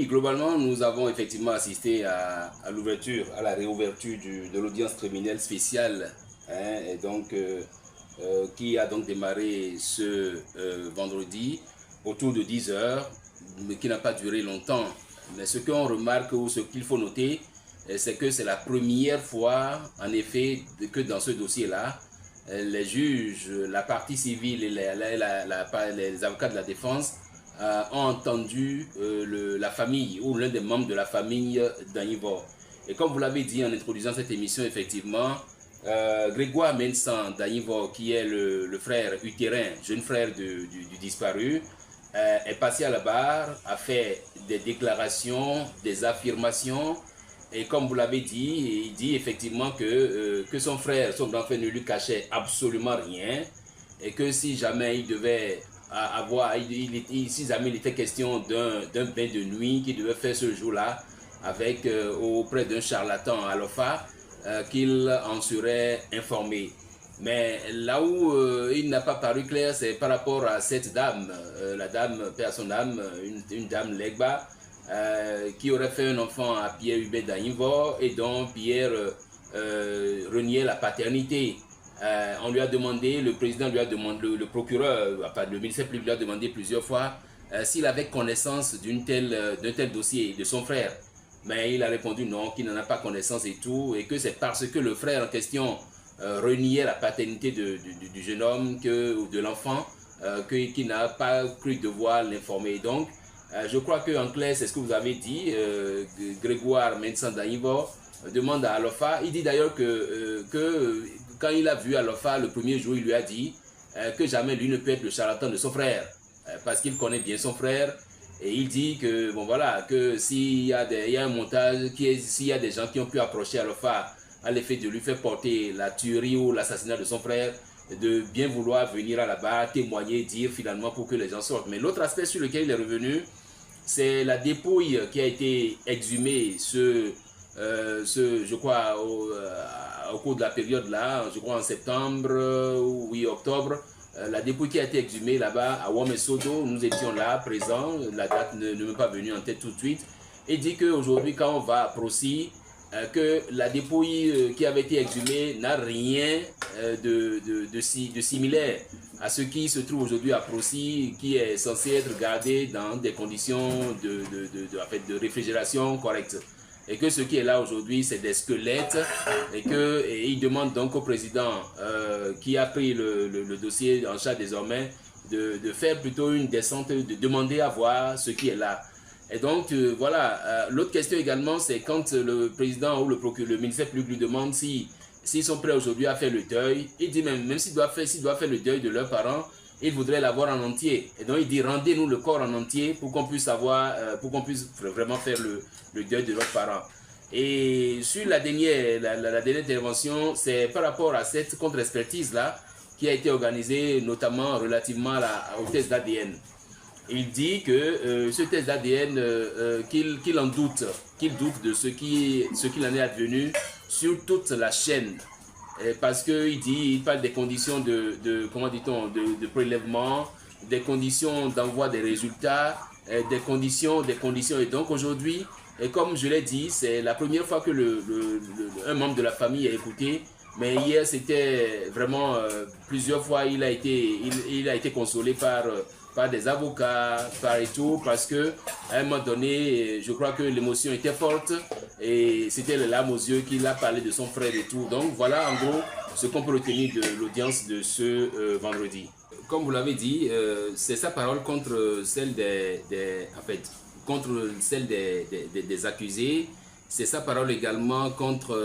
globalement, nous avons effectivement assisté à l'ouverture, à la réouverture de l'audience criminelle spéciale, hein, et donc, qui a donc démarré ce vendredi autour de 10 heures, mais qui n'a pas duré longtemps. Mais ce qu'on remarque ou ce qu'il faut noter, c'est que c'est la première fois, en effet, que dans ce dossier-là, les juges, la partie civile et les avocats de la défense ont entendu la famille ou l'un des membres de la famille d'Anivor. Et comme vous l'avez dit en introduisant cette émission, effectivement, Grégoire Mensan d'Anivor, qui est le frère utérin, jeune frère du disparu, est passé à la barre, a fait des déclarations, des affirmations. Et comme vous l'avez dit, il dit effectivement que son frère, son grand frère ne lui cachait absolument rien. Et que si jamais il devait avoir, si jamais il était question d'un bain de nuit qu'il devait faire ce jour-là auprès d'un charlatan à l'OFA, qu'il en serait informé. Mais là où il n'a pas paru clair, c'est par rapport à cette dame, la dame, paix à son âme, une dame Legba, qui aurait fait un enfant à Pierre Hubert d'Anivor et dont Pierre reniait la paternité. On lui a demandé, le président lui a demandé, le procureur, le ministère public lui a demandé plusieurs fois s'il avait connaissance d'un tel dossier de son frère. Mais il a répondu non, qu'il n'en a pas connaissance et tout, et que c'est parce que le frère en question reniait la paternité du jeune homme ou de l'enfant qu'il n'a pas cru devoir l'informer. Donc, je crois qu'en clair, c'est ce que vous avez dit, Grégoire Mensan d'Anivor demande à Alofa. Il dit d'ailleurs que quand il a vu Alofa le premier jour, il lui a dit que jamais lui ne peut être le charlatan de son frère, parce qu'il connaît bien son frère. Et il dit que, bon voilà, que s'il y a un montage, s'il y a des gens qui ont pu approcher Alofa à l'effet de lui faire porter la tuerie ou l'assassinat de son frère, de bien vouloir venir à la barre, témoigner, dire finalement pour que les gens sortent. Mais l'autre aspect sur lequel il est revenu, c'est la dépouille qui a été exhumée je crois, au cours de la période là, je crois en septembre ou octobre, la dépouille qui a été exhumée là-bas à Wamesodo, nous étions là, présents, la date ne m'est pas venue en tête tout de suite, et dit qu'aujourd'hui quand on va à Prosy, que la dépouille qui avait été exhumée n'a rien de similaire à ce qui se trouve aujourd'hui à Prosy, qui est censé être gardé dans des conditions de réfrigération correctes. Et que ce qui est là aujourd'hui, c'est des squelettes, et il demande donc au président qui a pris le dossier en charge désormais de faire plutôt une descente, de demander à voir ce qui est là. Et donc, voilà, l'autre question également, c'est quand le président ou le ministère public lui demande s'ils sont prêts aujourd'hui à faire le deuil, il dit même s'il doit faire le deuil de leurs parents, il voudrait l'avoir en entier. Et donc, il dit, rendez-nous le corps en entier pour qu'on puisse vraiment faire le deuil de leurs parents. Et sur la dernière intervention, c'est par rapport à cette contre-expertise-là qui a été organisée notamment relativement au test d'ADN. Il dit que ce test d'ADN, qu'il doute de ce qu'il en est advenu sur toute la chaîne. Parce qu'il parle des conditions de prélèvement, des conditions d'envoi des résultats, des conditions. Et donc aujourd'hui, et comme je l'ai dit, c'est la première fois que un membre de la famille a écouté. Mais hier, c'était vraiment plusieurs fois, il a été consolé par des avocats, par et tout, parce que à un moment donné, je crois que l'émotion était forte et c'était les larmes aux yeux qu'il a parlé de son frère et tout. Donc voilà en gros ce qu'on peut retenir de l'audience de ce vendredi. Comme vous l'avez dit, c'est sa parole contre celle contre celle des accusés. C'est sa parole également contre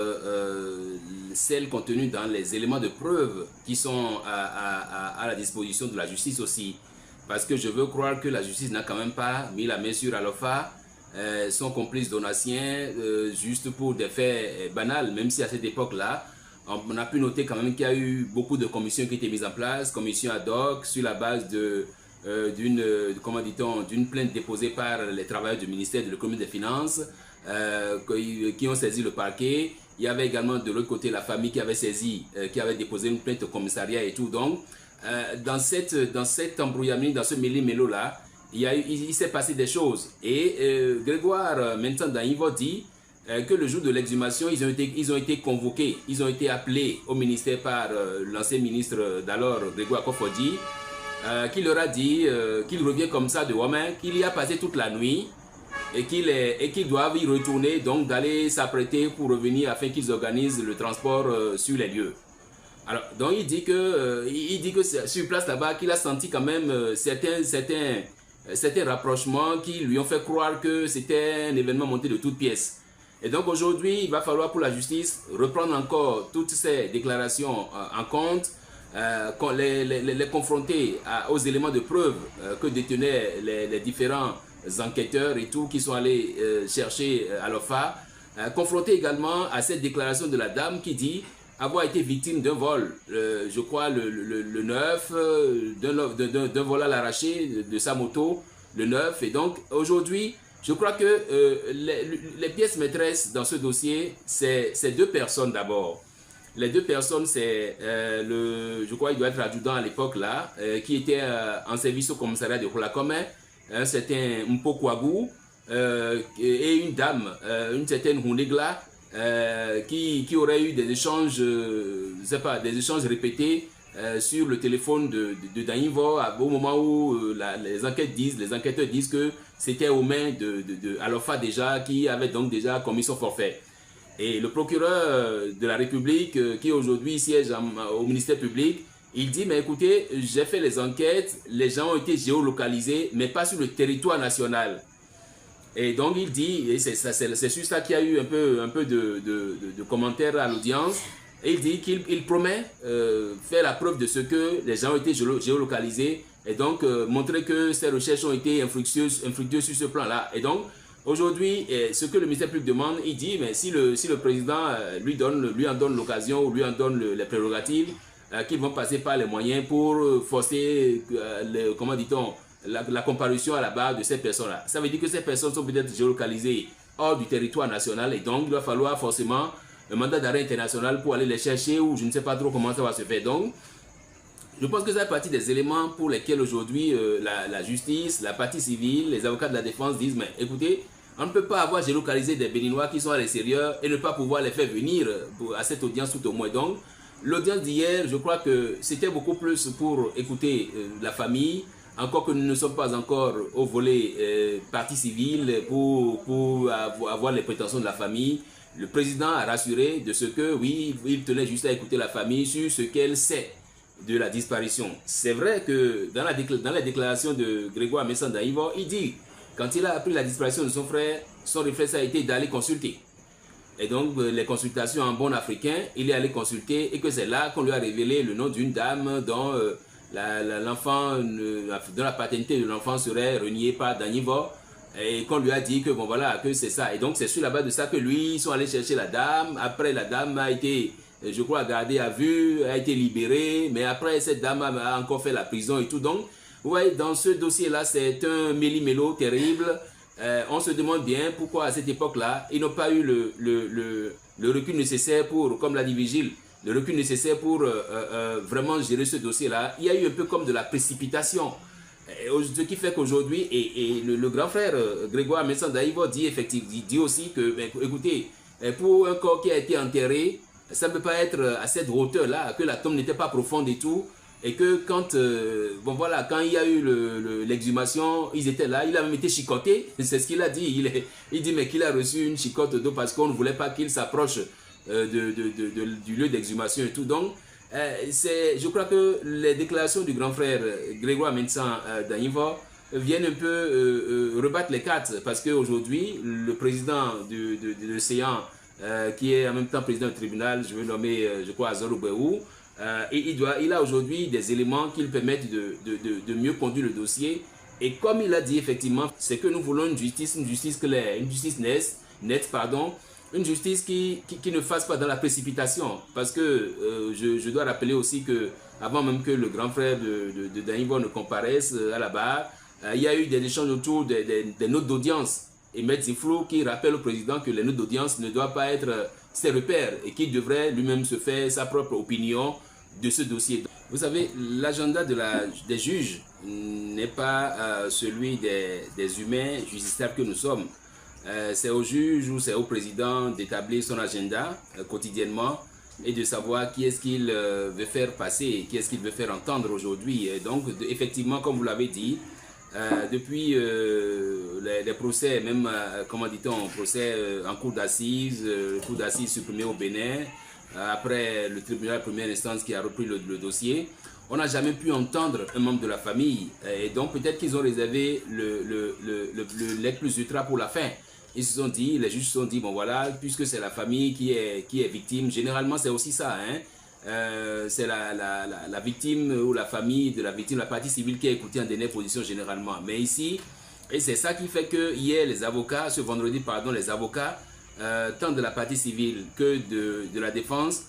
celle contenue dans les éléments de preuve qui sont à la disposition de la justice aussi. Parce que je veux croire que la justice n'a quand même pas mis la main sur Alofa, son complice Donatien, juste pour des faits banals, même si à cette époque-là, on a pu noter quand même qu'il y a eu beaucoup de commissions qui étaient mises en place, commissions ad hoc, sur la base d'une plainte déposée par les travailleurs du ministère de l'économie et des finances, qui ont saisi le parquet. Il y avait également de l'autre côté la famille qui avait déposé une plainte au commissariat et tout. Donc, dans cet embrouillamini, dans ce mêlé-mélo là, il s'est passé des choses. Et Grégoire Mensan Danivo dit que le jour de l'exhumation, ils ont été convoqués, ils ont été appelés au ministère par l'ancien ministre d'alors, Grégoire Kofodji, qui leur a dit qu'il revient comme ça de Wamé, qu'il y a passé toute la nuit et qu'ils doivent y retourner, donc d'aller s'apprêter pour revenir afin qu'ils organisent le transport sur les lieux. Alors, donc il dit que sur place là-bas, qu'il a senti quand même certains rapprochements qui lui ont fait croire que c'était un événement monté de toutes pièces. Et donc aujourd'hui, il va falloir pour la justice reprendre encore toutes ces déclarations en compte, les confronter aux éléments de preuve que détenaient les différents enquêteurs et tout qui sont allés chercher à l'OFA, confronter également à cette déclaration de la dame qui dit avoir été victime d'un vol, je crois le 9, d'un vol à l'arraché de sa moto, le 9. Et donc aujourd'hui, je crois que les pièces maîtresses dans ce dossier, c'est deux personnes d'abord. Les deux personnes, c'est je crois qu'il doit être adjudant à l'époque là, qui était en service au commissariat de Rolacome, un certain Mpokwagu, et une dame, une certaine Hunegla, qui aurait eu des échanges, je sais pas, des échanges répétés sur le téléphone de Danivo au moment où les enquêteurs disent que c'était aux mains de Alofa déjà, qui avait donc déjà commis son forfait. Et le procureur de la République, qui aujourd'hui siège au ministère public, il dit, mais écoutez, j'ai fait les enquêtes, les gens ont été géolocalisés, mais pas sur le territoire national. Et donc il dit, et c'est sur ça qu'il y a eu un peu de commentaires à l'audience, et il dit qu'il promet faire la preuve de ce que les gens ont été géolocalisés, et donc montrer que ces recherches ont été infructueuses sur ce plan-là. Et donc aujourd'hui, ce que le ministère public demande, il dit, mais si le président lui en donne l'occasion ou lui en donne les prérogatives, qu'ils vont passer par les moyens pour forcer, comment dit-on, la comparution à la barre de ces personnes-là. Ça veut dire que ces personnes sont peut-être géolocalisées hors du territoire national et donc il va falloir forcément un mandat d'arrêt international pour aller les chercher ou je ne sais pas trop comment ça va se faire. Donc, je pense que ça fait partie des éléments pour lesquels aujourd'hui la justice, la partie civile, les avocats de la défense disent, mais écoutez, on ne peut pas avoir géolocalisé des Béninois qui sont à l'extérieur et ne pas pouvoir les faire venir à cette audience tout au moins. Donc, l'audience d'hier, je crois que c'était beaucoup plus pour écouter la famille, encore que nous ne sommes pas encore au volet partie civile pour avoir les prétentions de la famille. Le président a rassuré de ce que, oui, il tenait juste à écouter la famille sur ce qu'elle sait de la disparition. C'est vrai que dans la déclaration de Grégoire Mensan Danivo, il dit, quand il a appris la disparition de son frère, son réflexe a été d'aller consulter. Et donc, les consultations en bon africain, il est allé consulter et que c'est là qu'on lui a révélé le nom d'une dame dont la paternité de l'enfant serait reniée par Danivo et qu'on lui a dit que bon voilà, que c'est ça. Et donc, c'est sur la base de ça que lui, ils sont allés chercher la dame. Après, la dame a été, je crois, gardée à vue, a été libérée, mais après, cette dame a encore fait la prison et tout. Donc, ouais, dans ce dossier-là, c'est un méli-mélo terrible. On se demande bien pourquoi à cette époque-là, ils n'ont pas eu le recul nécessaire pour, comme l'a dit Vigile, le recul nécessaire pour vraiment gérer ce dossier-là. Il y a eu un peu comme de la précipitation. Ce qui fait qu'aujourd'hui, et le grand frère Grégoire Mensan Danivo dit effectivement, dit aussi que, écoutez, pour un corps qui a été enterré, ça ne peut pas être à cette hauteur-là, que la tombe n'était pas profonde et tout. Et que quand, bon voilà, quand il y a eu l'exhumation, ils étaient là, il a même été chicoté, c'est ce qu'il a dit. Il dit mais qu'il a reçu une chicote d'eau parce qu'on ne voulait pas qu'il s'approche du lieu d'exhumation et tout. Donc, je crois que les déclarations du grand frère Grégoire Mensan Danivo viennent un peu rebattre les cartes parce qu'aujourd'hui, le président de l'Océan, qui est en même temps président du tribunal, je vais nommer, je crois, Azor Ubéou, et il a aujourd'hui des éléments qui lui permettent de mieux conduire le dossier. Et comme il a dit effectivement, c'est que nous voulons une justice claire, une justice nette, une justice qui ne fasse pas dans la précipitation. Parce que je dois rappeler aussi que avant même que le grand frère de Danivo ne comparaisse à la barre, il y a eu des échanges autour des notes d'audience. Et M. Ziflou qui rappelle au président que les notes d'audience ne doivent pas être ses repères et qu'il devrait lui-même se faire sa propre opinion de ce dossier. Vous savez, l'agenda des juges n'est pas celui des humains justiciables que nous sommes. C'est au juge ou c'est au président d'établir son agenda quotidiennement et de savoir qui est-ce qu'il veut faire passer, qui est-ce qu'il veut faire entendre aujourd'hui. Donc, effectivement, comme vous l'avez dit, depuis les procès, même, comment dit-on, procès en cour d'assises, cour d'assises supprimée au Bénin, après le tribunal de première instance qui a repris le dossier, on n'a jamais pu entendre un membre de la famille. Et donc, peut-être qu'ils ont réservé le leg plus ultra pour la fin. Ils se sont dit, les juges se sont dit, bon voilà, puisque c'est la famille qui est victime, généralement c'est aussi ça, hein. C'est la victime ou la famille de la victime, la partie civile qui est écoutée en dernière position généralement. Mais ici, et c'est ça qui fait que hier, les avocats, ce vendredi, pardon, les avocats, tant de la partie civile que de la défense,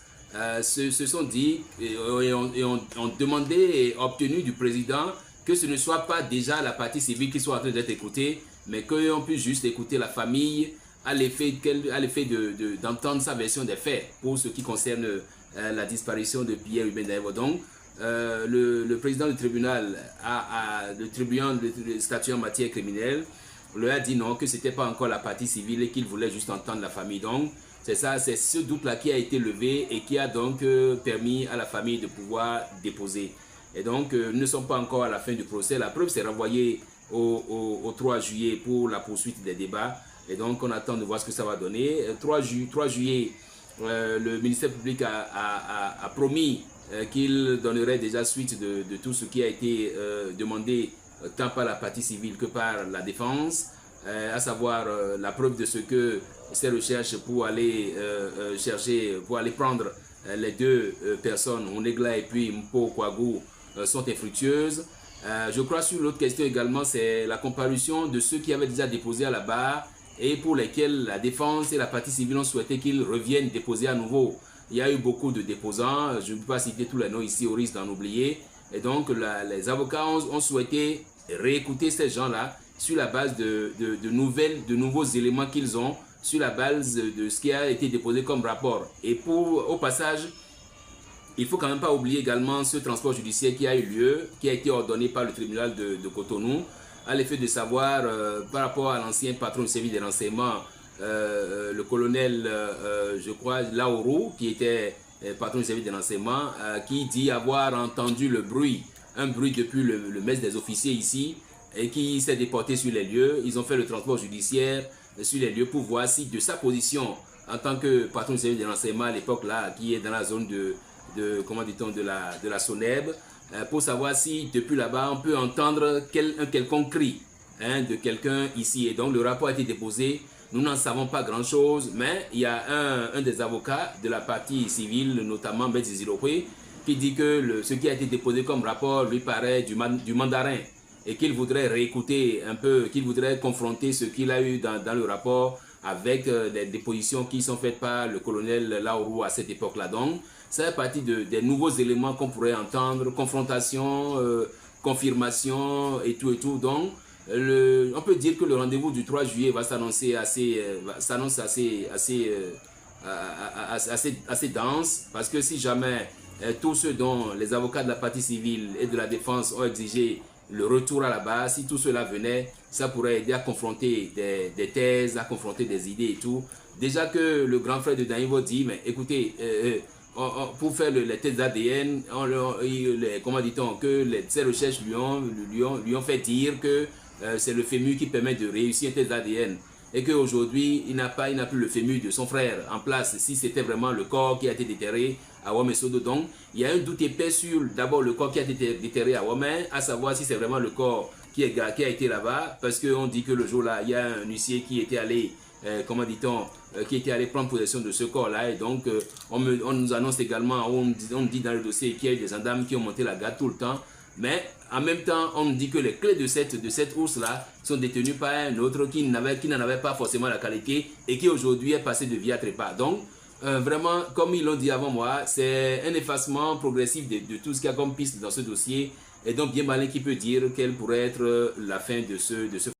se sont dit et ont demandé et obtenu du président que ce ne soit pas déjà la partie civile qui soit en train d'être écoutée, mais qu'on puisse juste écouter la famille à l'effet d'entendre sa version des faits pour ce qui concerne la disparition de Pierre Hubert Daïvo. Donc, le président du tribunal, le tribunal de statut en matière criminelle, leur a dit non, que ce n'était pas encore la partie civile et qu'il voulait juste entendre la famille. Donc, c'est ça, c'est ce doute-là qui a été levé et qui a donc permis à la famille de pouvoir déposer. Et donc, nous ne sommes pas encore à la fin du procès. La preuve s'est renvoyée au 3 juillet pour la poursuite des débats. Et donc, on attend de voir ce que ça va donner. 3 juillet, le ministère public a promis qu'il donnerait déjà suite de tout ce qui a été demandé tant par la partie civile que par la défense, à savoir la preuve de ce que ces recherches pour aller chercher, pour aller prendre les deux personnes, Onegla et puis Mpo Kouagou, sont infructueuses. Je crois sur l'autre question également, c'est la comparution de ceux qui avaient déjà déposé à la barre et pour lesquels la défense et la partie civile ont souhaité qu'ils reviennent déposer à nouveau. Il y a eu beaucoup de déposants, je ne peux pas citer tous les noms ici au risque d'en oublier. Et donc les avocats ont souhaité réécouter ces gens-là sur la base de nouveaux éléments qu'ils ont, sur la base de ce qui a été déposé comme rapport. Et au passage, il ne faut quand même pas oublier également ce transport judiciaire qui a eu lieu, qui a été ordonné par le tribunal de Cotonou, à l'effet de savoir, par rapport à l'ancien patron du service des renseignements, le colonel, je crois, Laourou, qui était patron du service des renseignements, qui dit avoir entendu un bruit depuis le mess des officiers ici, et qui s'est déporté sur les lieux. Ils ont fait le transport judiciaire sur les lieux pour voir si de sa position, en tant que patron du service des renseignements à l'époque là, qui est dans la zone comment dit-on, de la Soneb, pour savoir si depuis là-bas on peut entendre un quelconque cri de quelqu'un ici. Et donc le rapport a été déposé. Nous n'en savons pas grand-chose, mais il y a un des avocats de la partie civile, notamment Mbedzi Ziropwe, qui dit que ce qui a été déposé comme rapport lui paraît du mandarin et qu'il voudrait réécouter un peu, qu'il voudrait confronter ce qu'il a eu dans le rapport avec les dépositions qui sont faites par le colonel Laourou à cette époque-là. Donc, ça fait partie des nouveaux éléments qu'on pourrait entendre, confrontation, confirmation et tout et tout. Donc, on peut dire que le rendez-vous du 3 juillet va s'annoncer s'annonce assez dense, parce que si jamais tous ceux dont les avocats de la partie civile et de la défense ont exigé le retour à la base, si tout cela venait, ça pourrait aider à confronter des thèses, à confronter des idées et tout. Déjà que le grand frère de Daïvo dit, mais écoutez, pour faire les tests d'ADN, comment dit-on, que ces recherches lui ont fait dire que c'est le fémur qui permet de réussir un test d'ADN. Et qu'aujourd'hui, il n'a plus le fémur de son frère en place, si c'était vraiment le corps qui a été déterré à Ouamesodo. Donc, il y a un doute épais sur d'abord le corps qui a été déterré à Ouamé, à savoir si c'est vraiment le corps qui a été là-bas, parce qu'on dit que le jour-là, il y a un huissier qui était allé, comment dit-on, qui était allé prendre possession de ce corps-là. Et donc, on nous annonce également, on dit dans le dossier qu'il y a eu des gendarmes qui ont monté la garde tout le temps. Mais en même temps, on nous dit que les clés de cette ours-là sont détenues par un autre qui n'en avait pas forcément la qualité et qui aujourd'hui est passé de vie à trépas. Donc, vraiment, comme ils l'ont dit avant moi, c'est un effacement progressif de tout ce qu'il y a comme piste dans ce dossier. Et donc, bien malin qui peut dire quelle pourrait être la fin de ce